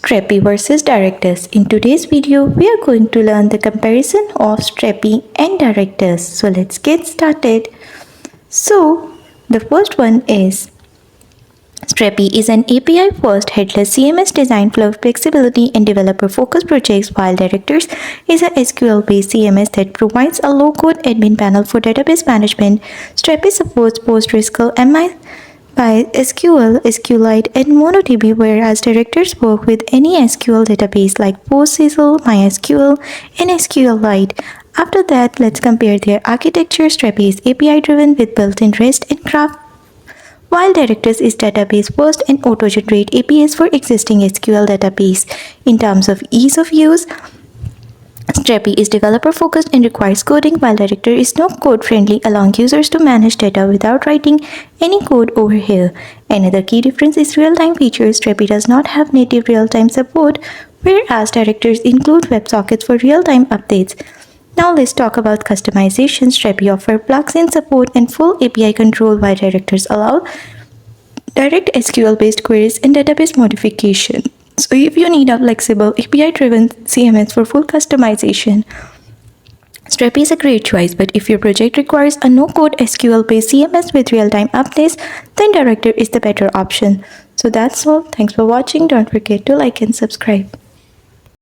Strapi versus Directus. In today's video, we are going to learn the comparison of Strapi and Directus. So let's get started. So the first one is Strapi is an API-first headless CMS designed for flexibility and developer-focused projects, while Directus is a SQL-based CMS that provides a low-code admin panel for database management. Strapi supports PostgreSQL, MySQL, SQLite, and MongoDB, whereas Directus work with any SQL database like PostgreSQL, MySQL, and SQLite. After that, let's compare their architecture. Strapi is API-driven with built-in REST and Graph, while Directus is database-first and auto-generate APIs for existing SQL database. In terms of ease of use, Strapi is developer-focused and requires coding, while Directus is no code-friendly, allowing users to manage data without writing any code over here. Another key difference is real-time features. Strapi does not have native real-time support, whereas Directus include WebSockets for real-time updates. Now let's talk about customization. Strapi offers plugin support and full API control, while Directus allow direct SQL-based queries and database modification. So if you need a flexible API-driven CMS for full customization, Strapi is a great choice. But if your project requires a no-code SQL-based CMS with real-time updates, then Directus is the better option. So that's all. Thanks for watching. Don't forget to like and subscribe.